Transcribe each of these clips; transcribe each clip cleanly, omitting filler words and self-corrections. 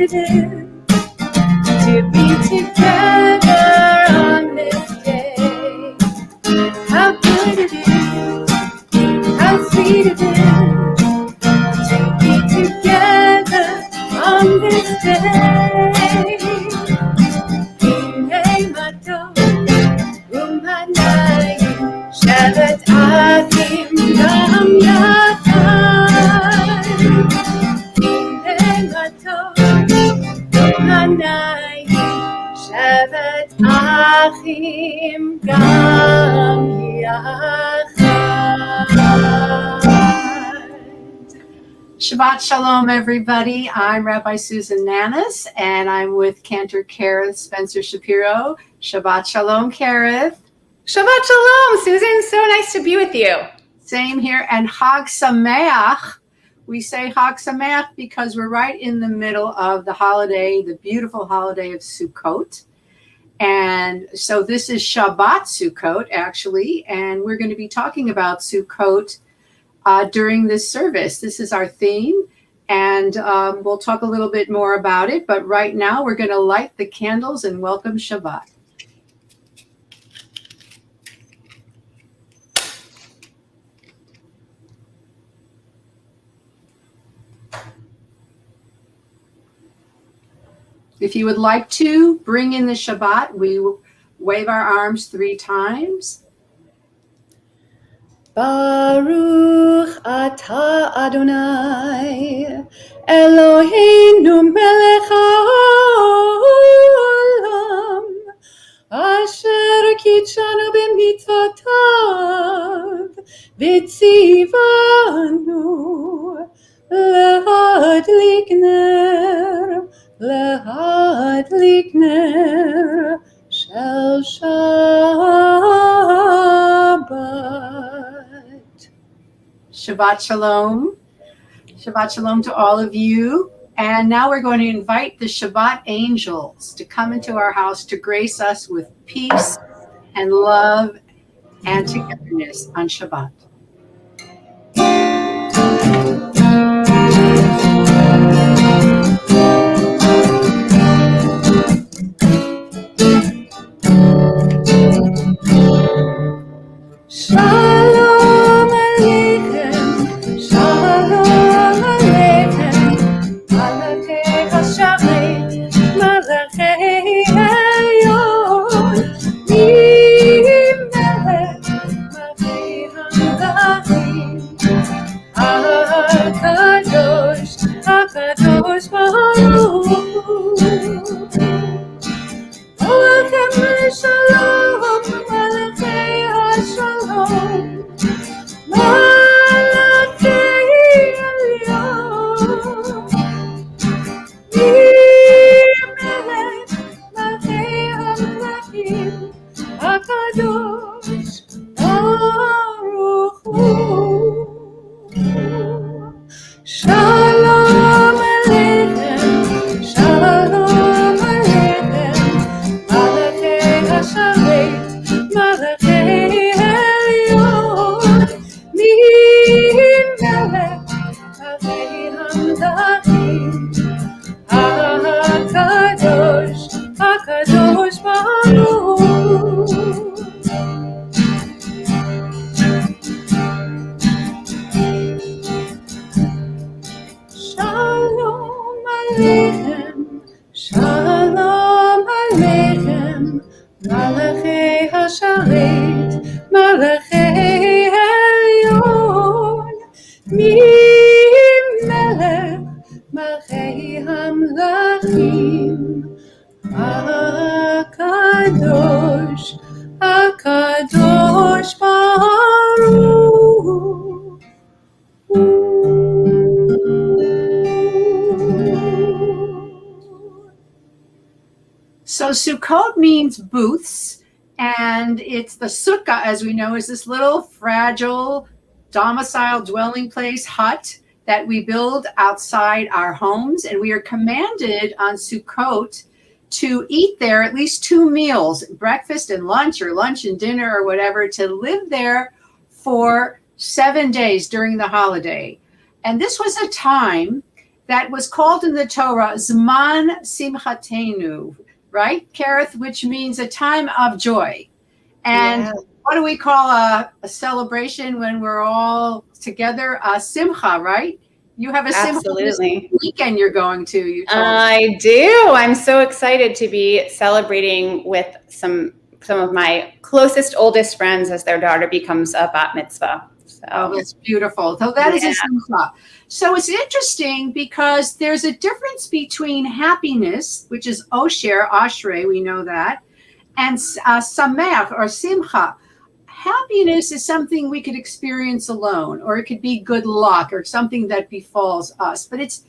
it is to be together on this day. How good it is, how sweet it is to be together on this day. Hine matov u'manayim Shabbat achim gam yachad. Hine matov u'manayim Shabbat achim gam yachad. Shabbat Shalom, everybody. I'm Rabbi Susan Nanus, and I'm with Cantor, Kerith, Spencer-Shapiro. Shabbat Shalom, Kerith. Shabbat Shalom, Susan. So nice to be with you. Same here. And Chag Sameach. We say Chag Sameach because we're right in the middle of the holiday, the beautiful holiday of Sukkot. And so this is Shabbat Sukkot, actually, and we're going to be talking about Sukkot during this service. This is our theme, and we'll talk a little bit more about it. But right now, we're going to light the candles and welcome Shabbat. If you would like to bring in the Shabbat, we wave our arms 3 times. Baruch atah Adonai Eloheinu melech haolam asher kitshanu b'mitzvotav v'tzivanu להדליק נר של Shabbat. Shabbat Shalom. Shabbat Shalom to all of you. And now we're going to invite the Shabbat angels to come into our house to grace us with peace and love and togetherness on Shabbat. Shalom Aleichem, Shalom Aleichem, Malachei HaSharet, Malachei Elyon, Melech Malachei HaMelachim, HaKadosh, HaKadosh Baruch Hu, Olechem Shalom, Malachei Shalom, Malachei Elyon, Melech Malachei HaMelachim, HaKadosh Baruch Hu. Shalom Aleichem, Shalom Aleichem, Malachei HaSharet, Malachei Elyon, Melech Malachei HaMelachim, HaKadosh, HaKadosh Baruch Hu. Shalom Aleichem, Shalom Aleichem, Malachei HaSharet, Malachei Elyon, Melech Malachei HaMelachim, HaKadosh, HaKadosh Baruch Hu. So Sukkot means booths, and it's the sukkah, as we know, is this little fragile domicile dwelling place hut that we build outside our homes, and we are commanded on Sukkot to eat there at least 2 meals, breakfast and lunch, or lunch and dinner, or whatever, to live there for 7 days during the holiday. And this was a time that was called in the Torah Zman Simchatenu, right, Kerith, which means a time of joy. And Yeah. what do we call a celebration when we're all together? A simcha, right? You have a simcha this Absolutely. weekend you're going to, you told me. I do. I'm so excited to be celebrating with some of my closest, oldest friends as their daughter becomes a bat mitzvah. So, Oh, that's beautiful. So that is a simcha. So it's interesting because there's a difference between happiness, which is osher, ashrei, we know that, and sameach or simcha. Happiness is something we could experience alone, or it could be good luck or something that befalls us. But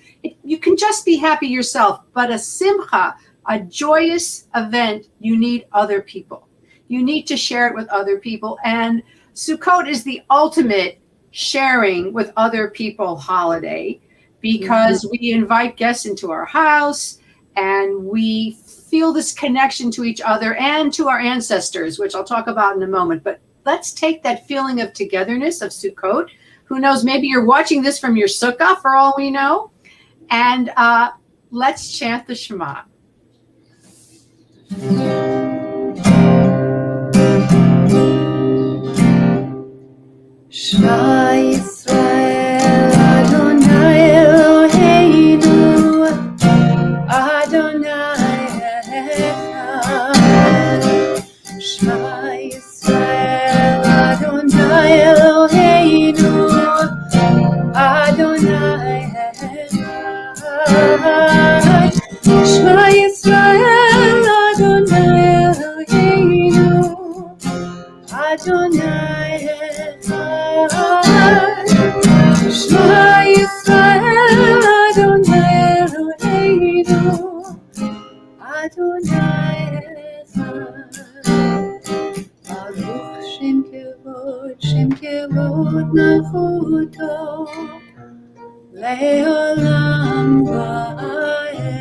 you can just be happy yourself. But a simcha, a joyous event, you need other people. You need to share it with other people. And Sukkot is the ultimate sharing with other people holiday because we invite guests into our house and we feel this connection to each other and to our ancestors, which I'll talk about in a moment. But let's take that feeling of togetherness of Sukkot. Who knows, maybe you're watching this from your sukkah for all we know. And let's chant the Shema. Shema Yisrael Adonai Eloheinu Adonai Echad. Shema Yisrael Adonai Eloheinu Adonai Echad. Shema Yisrael Adonai Eloheinu Adonai Echad. Shema Yisrael Adonai Eloheinu Adonai Echad. Baruch Shem Kevod Malchuto Le'olam Va'ed.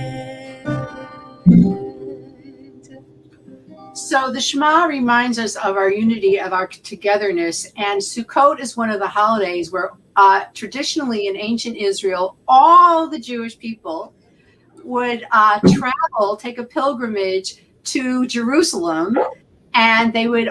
So the Shema reminds us of our unity, of our togetherness. And Sukkot is one of the holidays where traditionally in ancient Israel, all the Jewish people would travel, take a pilgrimage to Jerusalem, and they would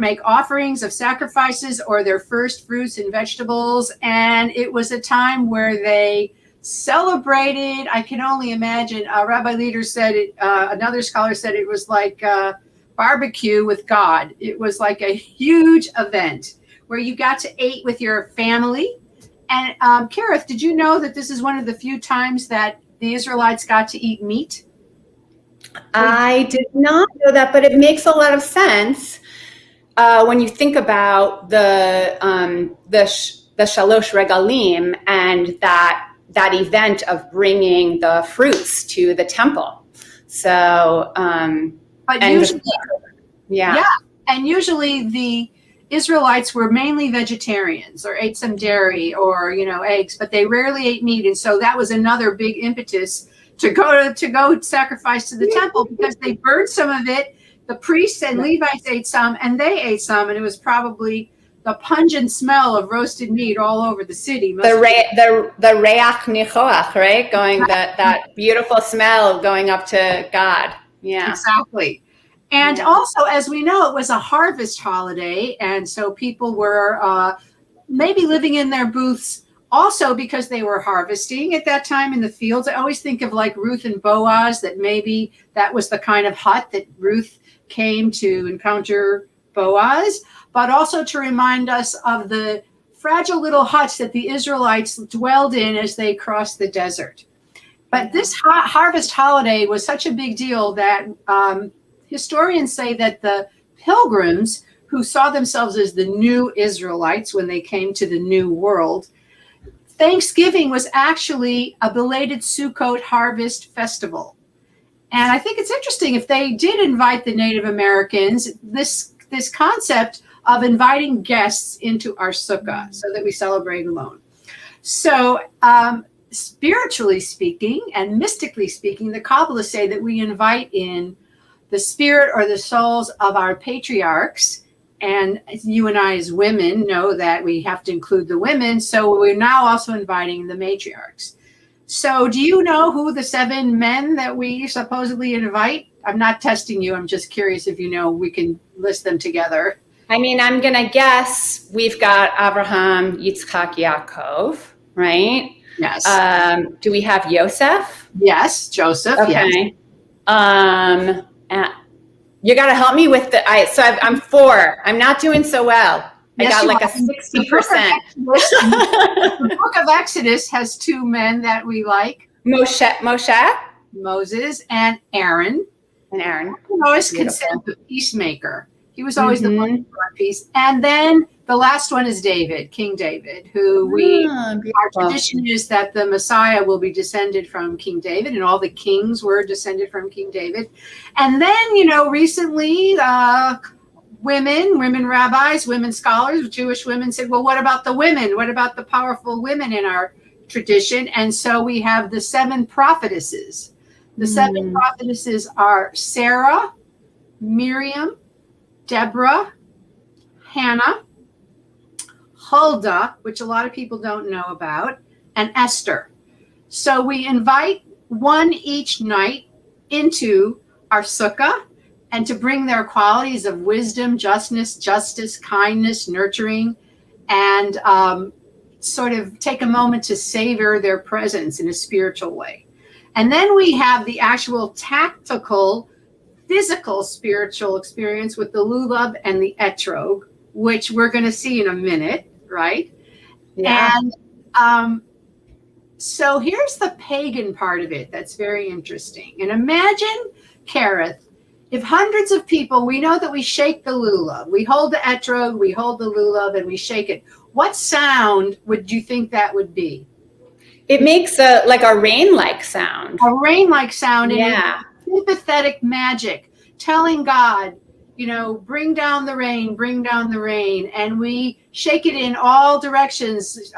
make offerings of sacrifices or their first fruits and vegetables. And it was a time where they celebrated. I can only imagine. A rabbi leader said it. Another scholar said it was like barbecue with God. It was like a huge event where you got to eat with your family. And Kerith, did you know that this is one of the few times that the Israelites got to eat meat? I did not know that, but it makes a lot of sense when you think about the Shalosh Regalim and that event of bringing the fruits to the temple. So, but and usually, yeah, and usually the Israelites were mainly vegetarians or ate some dairy or eggs, but they rarely ate meat, and so that was another big impetus to go sacrifice to the temple because they burned some of it. The priests and Levites ate some, and they ate some, and it was probably the pungent smell of roasted meat all over the city. The reach nichoach, right? Going that beautiful smell going up to God. Yeah, exactly. And also, as we know, it was a harvest holiday, and so people were maybe living in their booths also because they were harvesting at that time in the fields. I always think of like Ruth and Boaz, that maybe that was the kind of hut that Ruth came to encounter Boaz, but also to remind us of the fragile little huts that the Israelites dwelled in as they crossed the desert. But this harvest holiday was such a big deal that historians say that the pilgrims who saw themselves as the new Israelites when they came to the new world, Thanksgiving was actually a belated Sukkot harvest festival. And I think it's interesting, if they did invite the Native Americans, this concept of inviting guests into our sukkah so that we celebrate alone. So spiritually speaking and mystically speaking, the Kabbalists say that we invite in the spirit or the souls of our patriarchs. And you and I as women know that we have to include the women. So we're now also inviting the matriarchs. So do you know who the 7 men that we supposedly invite? I'm not testing you. I'm just curious if you know. We can list them together. I mean, I'm going to guess we've got Abraham, Yitzchak, Yaakov, right? Yes. Do we have Yosef? Yes. Joseph. Yes. Okay. You got to help me with I'm 4. I'm not doing so well. Yes, I got like are. a 60%. The book of Exodus has 2 men that we like. Moshe? Moses and Aaron. And Aaron. Always considered the peacemaker. He was always the one who brought peace. And then the last one is David, King David, who our tradition is that the Messiah will be descended from King David, and all the kings were descended from King David. And then, recently, women rabbis, women scholars, Jewish women said, well, what about the women? What about the powerful women in our tradition? And so we have the 7 prophetesses. The 7 prophetesses are Sarah, Miriam, Deborah, Hannah, Huldah, which a lot of people don't know about, and Esther. So we invite one each night into our sukkah, and to bring their qualities of wisdom, justice, kindness, nurturing, and sort of take a moment to savor their presence in a spiritual way. And then we have the actual tactical, physical spiritual experience with the lulav and the etrog, which we're going to see in a minute, right? Yeah. And so here's the pagan part of it that's very interesting. And imagine, Kerith, if hundreds of people, we know that we shake the lulav, we hold the etrog, we hold the lulav, and we shake it. What sound would you think that would be? It makes a rain-like sound. A rain-like sound. Yeah. And sympathetic magic, telling God, bring down the rain, bring down the rain. And we shake it in all directions,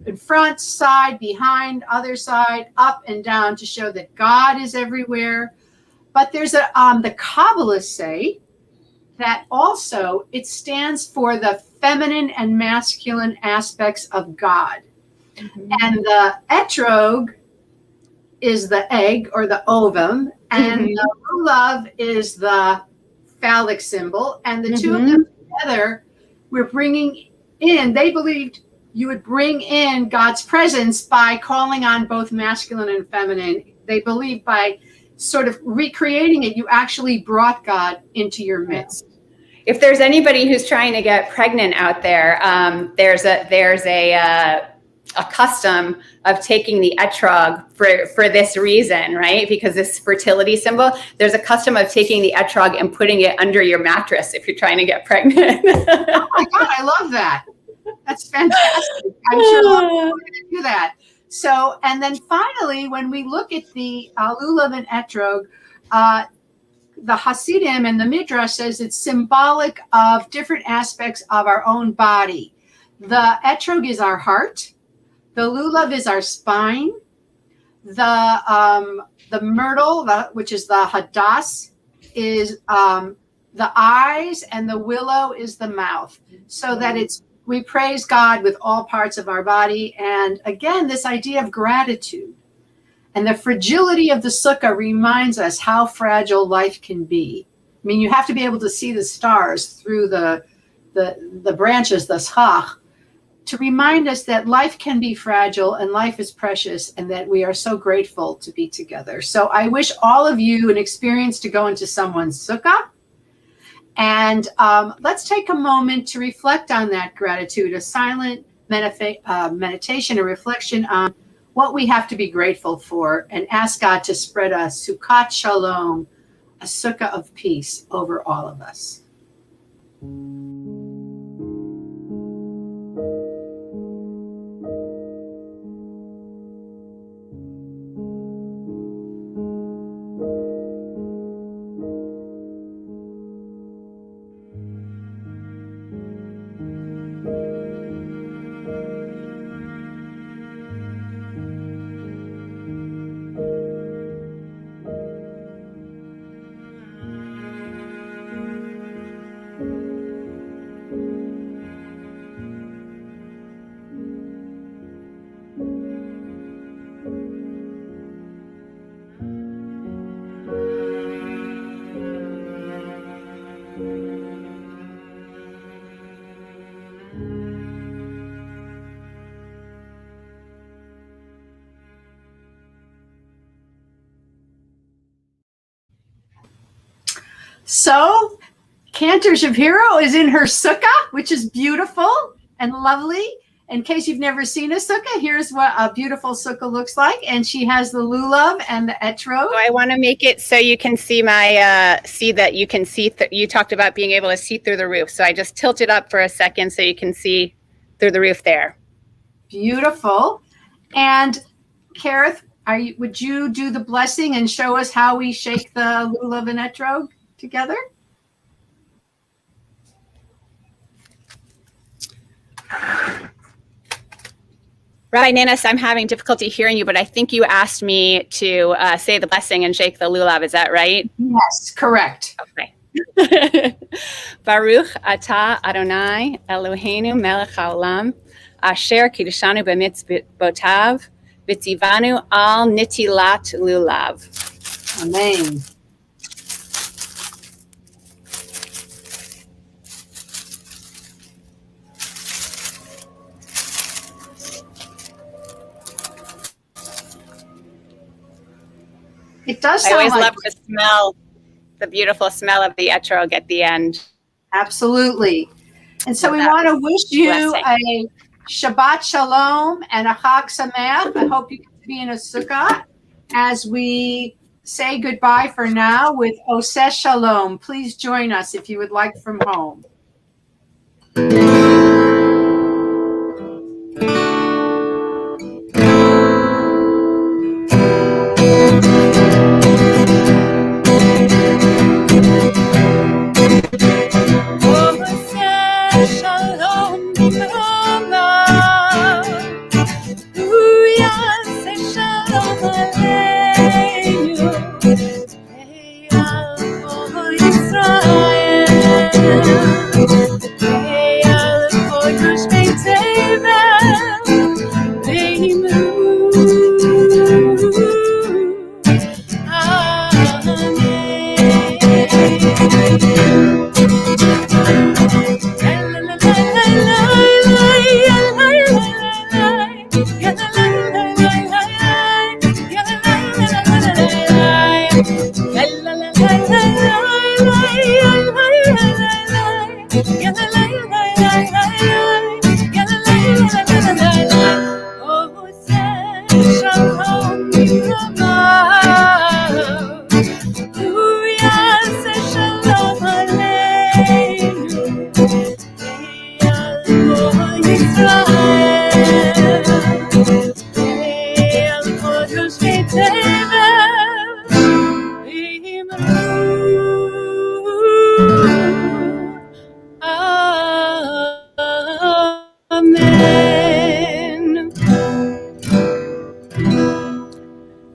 in front, side, behind, other side, up and down, to show that God is everywhere. But there's the Kabbalists say that also it stands for the feminine and masculine aspects of God. Mm-hmm. And the etrog is the egg or the ovum, and the lulav is the phallic symbol. And the two of them together, we're bringing in, they believed you would bring in God's presence by calling on both masculine and feminine. They believe by sort of recreating it, you actually brought God into your midst. If there's anybody who's trying to get pregnant out there, there's a custom of taking the etrog for this reason, right? Because this fertility symbol, there's a custom of taking the etrog and putting it under your mattress if you're trying to get pregnant. Oh my God, I love that. That's fantastic. I'm sure we're going to do that. So, and then finally, when we look at the lulav and etrog, the Hasidim and the Midrash says it's symbolic of different aspects of our own body. The etrog is our heart. The lulav is our spine. The myrtle, which is the hadas, is the eyes, and the willow is the mouth. So that we praise God with all parts of our body. And again, this idea of gratitude and the fragility of the sukkah reminds us how fragile life can be. I mean, you have to be able to see the stars through the branches, the schach, to remind us that life can be fragile and life is precious, and that we are so grateful to be together. So I wish all of you an experience to go into someone's sukkah. And let's take a moment to reflect on that gratitude, a silent meditation, a reflection on what we have to be grateful for, and ask God to spread a Sukkot Shalom, a sukkah of peace over all of us. So Cantor-Shapiro is in her sukkah, which is beautiful and lovely. In case you've never seen a sukkah, here's what a beautiful sukkah looks like. And she has the lulav and the etrog. So I want to make it so you can see my, see that you can see, you talked about being able to see through the roof. So I just tilted up for a second so you can see through the roof there. Beautiful. And Kerith, would you do the blessing and show us how we shake the lulav and etrog together? Rabbi Nanus, I'm having difficulty hearing you, but I think you asked me to say the blessing and shake the lulav. Is that right? Yes, correct. Okay. Baruch atah Adonai Eloheinu melech haolam asher kiddushanu b'mitzvotav v'tzivanu al nitilat lulav. Amen. It does sound I always like love to smell the beautiful smell of the etrog at the end. Absolutely. And so we want to wish you a Shabbat Shalom and a Chag Sameach. I hope you can be in a sukkah as we say goodbye for now with Oseh Shalom. Please join us if you would like from home.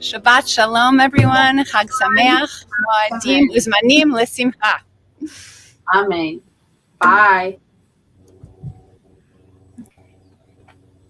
Shabbat Shalom, everyone. Chag Sameach. Moadim uzmanim l'simcha. Amen. Bye.